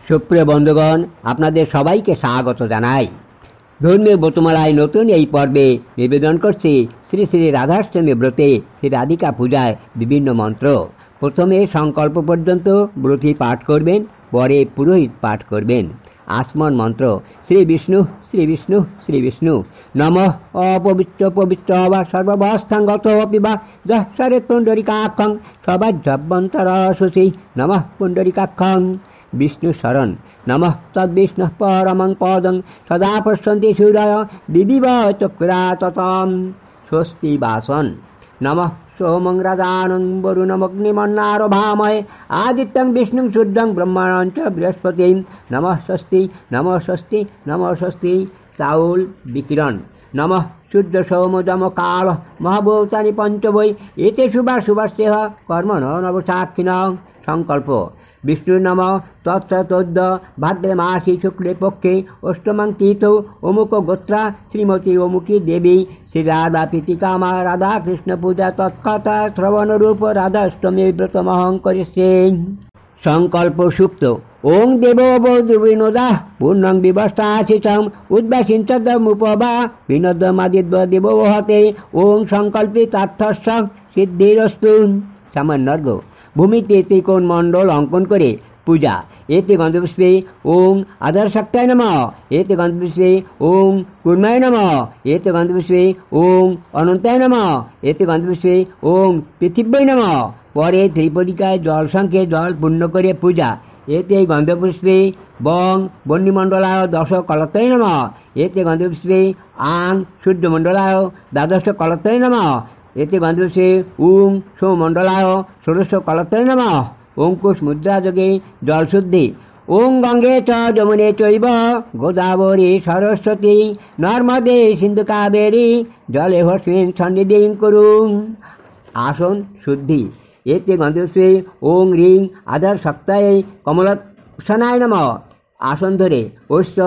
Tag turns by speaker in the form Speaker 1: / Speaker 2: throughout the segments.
Speaker 1: সুপ্রিয় বন্ধুগণ, আপনাদের সবাইকে স্বাগত জানাই। ধর্মীয় ব্রতমালায় নতুন এই পর্বে নিবেদন করছি শ্রী শ্রী রাধাষ্টমী ব্রতে শ্রী রাধিকা পূজায় বিভিন্ন মন্ত্র। প্রথমে সংকল্প পর্যন্ত ব্রতী পাঠ করবেন, পরে পুরোহিত পাঠ করবেন। আসমন মন্ত্র: শ্রী বিষ্ণু শ্রী বিষ্ণু শ্রী বিষ্ণু নমঃ অপবিত্র পবিত্র বা সর্বাবস্থাঙ্গত পিবা যরে পুণ্ডরিকাক্ষং সবাজ্জভ্যন্তর শুচি নমঃ পুণ্ডরিকাক্ষং। বিষ্ণু শরণ: নমঃ তদ্বিষ্ণুঃ পরমং পদং সদা পশ্যন্তি সূর্যয় দিদিব চক্রাততম। স্বস্তি বাসন: নমঃ সোমং রাজানং বরুণমগ্নিমন্নারভামহে আদিত্যং বিষ্ণুং সূর্যং ব্রহ্মাণং চ বৃহস্পতিং নমঃ স্বস্তি নমঃ স্বস্তি নমঃ স্বস্তি। চাউল বিকিরণ: নমঃ সূর্য সৌম যম কাল মহাভূতানি পঞ্চবৈ এতে শুভা শুভাস্যেহ কর্মণ নবসাক্ষিণং। সংকল্প: বিষ্ণুর নম তৎসতোদ্য ভাদ্রে মাসি শুক্লে পক্ষে অষ্টমং তিথৌ অমুক গোত্রা শ্রীমতী অমুকী দেবী শ্রী রাধা প্রীতিকামা রাধা কৃষ্ণ পূজা তৎকথা শ্রবণরূপ রাধাষ্টমী ব্রতমহং করিষ্যে। সংকল্প সুপ্ত: ওং দেববিনোদা পূর্ণং বিবস্থাশিষং উদ্ভাসিঞ্চদমুপবা বিনোদমাদিদ্য দেবহতে ওং সংকল্পিতার্থস্য সিদ্ধিরস্তু। সামান্যর্ঘ: ভূমিতে ত্রিকোণ মণ্ডল অঙ্কন করে পূজা। এতে গন্ধপুষ্পে ওং আধারশক্তায় নমঃ, এতে গন্ধপুষ্পে ওং কুর্মায় নমঃ, এতে গন্ধপুষ্পে ওং অনন্তায় নমঃ, এতে গন্ধপুষ্পে ওং পৃথিব্যৈ নমঃ। পরে ত্রিপদিকায় জল সংখ্যে জল পূর্ণ করে পূজা। এতে গন্ধপুষ্পে বং বহ্নিমণ্ডলায় দশ কলত্রয় নমঃ, এতে গন্ধপুষ্পে আং সূর্যমণ্ডলায় দ্বাদশ কলত্রয় নমঃ, এতে গন্ধপুষ্পে উং সৌমণ্ডলায় ষোড়শ কলত্রয় নমঃ। অঙ্কুশ মুদ্রা যোগে জলশুদ্ধি: ওং গঙ্গে চ যমুনে চৈব গোদাবরী সরস্বতী নর্মদে সিন্ধু কাবেরী জলে হস্মিন সন্নিধিং কুরুং। আসন শুদ্ধি: এতে গন্ধপুষ্পে ওং রিং আধার সপ্তাহে কমলাসনায় নমঃ। আসন ধরে ঐশ্য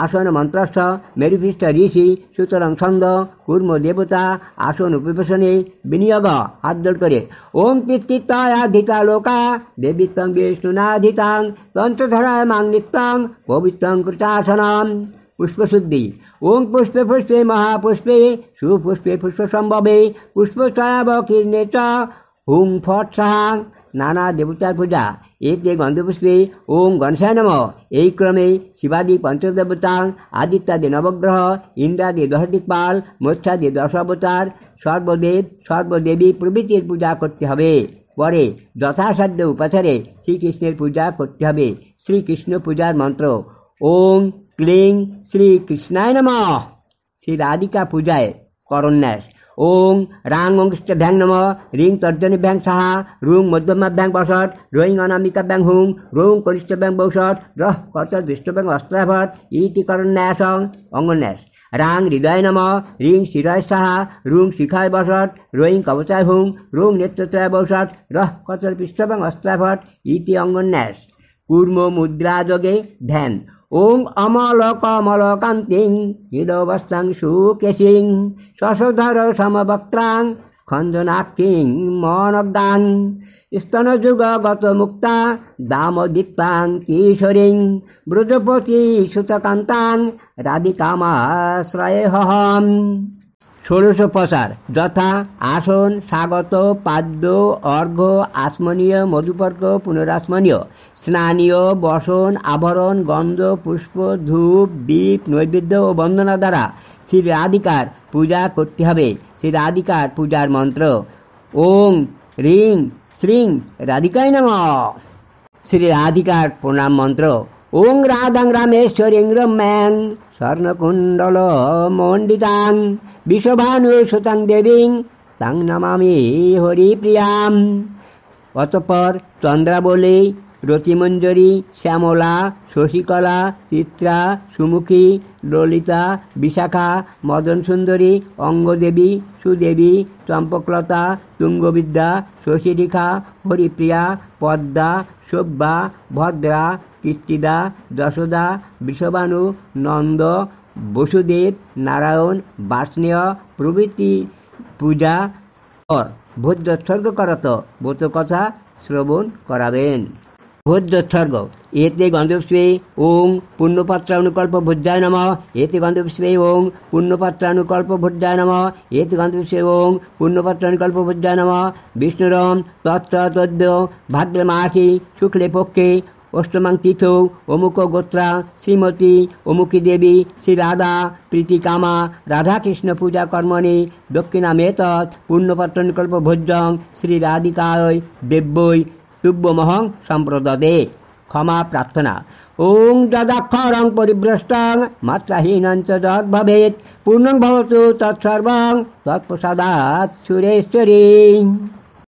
Speaker 1: আসন মন্ত্রস্থ মেরুপৃষ্ঠ ঋষি সুতরাং ছন্দ কুর্ম দেবতা আসন উপবেশনে বিনিয়োগ। হাত জোড় করে ওং পিতৃত্বয়াধিতা লোকা দেবীত্বং বিষ্ণুনাধিতাং তন্ত্রধরায় মাং নিত্যং পবিত্রং কৃতাসনম। পুষ্পশুদ্ধি: ওং পুষ্পে পুষ্পে মহাপুষ্পে সুপুষ্পে পুষ্পসম্ভবে পুষ্পছায়াবকীর্ণে চ হুং ফট সাহাং। নানা দেবতার পূজা। এতে গন্ধপুষ্পে ওং গণেশায় নমঃ। এই ক্রমে শিবাদি পঞ্চদেবতাং আদিত্যাদি নবগ্রহ ইন্দ্রাদি দশ দিকপাল মৎস্যাদি দশ অবতার সর্বদেব সর্বদেবী প্রভৃতির পূজা করতে হবে। পরে যথাসাধ্য উপাচারে শ্রীকৃষ্ণের পূজা করতে হবে। শ্রীকৃষ্ণ পূজার মন্ত্র: ওং ক্লিং শ্রীকৃষ্ণায় নমঃ। শ্রী রাধিকা পূজায় করন্যাস: ওং রাং অঙ্গিষ্ঠভ্যাং নমঃ, রিং তর্জনীভ্যাং সাহা, রুং মধ্যমাভ্যাং বসট, রৈং অনামিকাভ্যাং হুং, রৌং কনিষ্ঠভ্যাং বৌষট, রহ কর্তর বিষ্ণুভ্যাং অস্ত্রাভট ইতি করন্যাসং। অঙ্গন্যাস: রাং হৃদয় নমঃ, রিং শিরয় সাহা, রুং শিখায় বসট, রৈং কবচায় হুং, রুং নেত্রত্রয় বৌষট, রহ কর্তর পৃষ্ঠভ্যাং অস্ত্রাভট ইতি অঙ্গন্যাস। কূর্ম মুদ্রা যোগে ধ্যান: ওং অমল কমল কান্তিং হৃদবস্তাং সুকেশিং শশধর সমবক্ত্রাং খঞ্জনাক্ষিং মনগ্রাং স্তনযুগগত মুক্তা দামোদিক্তাং কিশোরিং ব্রজপতি সুতকান্তাং রাধিকামাশ্রয়েহম। ষোড়শ প্রসার যথা আসন স্বাগত পাদ্য অর্ঘ্য আসমনীয় মধুপর্ক পুনরাসমনীয় স্নানীয় বসন আভরণ গন্ধ পুষ্প ধূপ দীপ নৈবেদ্য ও বন্দনা দ্বারা শ্রী রাধিকার পূজা করতে হবে। শ্রী রাধিকার পূজার মন্ত্র: ওং রিং শ্রীং রাধিকায় নমঃ। শ্রী রাধিকার প্রণাম মন্ত্র: ওং রাধাং রামেশ্বরীং রম্যাং স্বর্ণকুণ্ডল মণ্ডিতাং বিশ্বভানু সুতাং দেবীং তাং নমামি হরিপ্রিয়াম। অতঃপর চন্দ্রাবলী, রতিমঞ্জরী, শ্যামলা, শশিকলা, চিত্রা, সুমুখী, ললিতা, বিশাখা, মদন সুন্দরী, অঙ্গদেবী, সুদেবী, চম্পকলতা, তুঙ্গবিদ্যা, শশীরেখা, হরিপ্রিয়া, পদ্মা, শোভা, ভদ্রা, কীর্তিদা, যশোদা, বৃষভানু, নন্দ, বসুদেব, নারায়ণ, বার্ষ্ণেয় প্রভৃতি পূজা পর ভোজ্যোৎসর্গ করত ব্রতকথা শ্রবণ করাবেন। ভোজ্যোৎসর্গ এতে গন্ধপুষ্পে ওং পুণ্যপাত্রানুকল্প ভোজ্যায় নমঃ এতে গন্ধপুষ্পে ওং পুণ্যপাত্রানুকল্প ভোজ্যায় নমঃ এতে গন্ধপুষ্পে ওং পুণ্যপাত্রানুকল্প ভোজ্যায় নমঃ বিষ্ণুরম তত্ত্বদ্য ভাদ্র মাসি শুক্লে পক্ষে অষ্টমাং তিথৌ অমুক গোত্রা শ্রীমতী অমুকী দেবী শ্রী রাধা প্রীতিকামা রাধাকৃষ্ণ পূজা কর্মণি দক্ষিণামেতৎ পুণ্যপাত্রানুকল্প ভোজ্যং শ্রী রাধিকায় দেব্যৈ তুভ্যমহং সম্প্রদদে। ক্ষমা প্রার্থনা। ওং যদাক্ষরং পরিভ্রষ্টং মাত্রাহীনং চ যদ্ভবেৎ পূর্ণং ভবতু তৎসর্বং তৎপ্রসাদাৎ সুরেশ্বরী।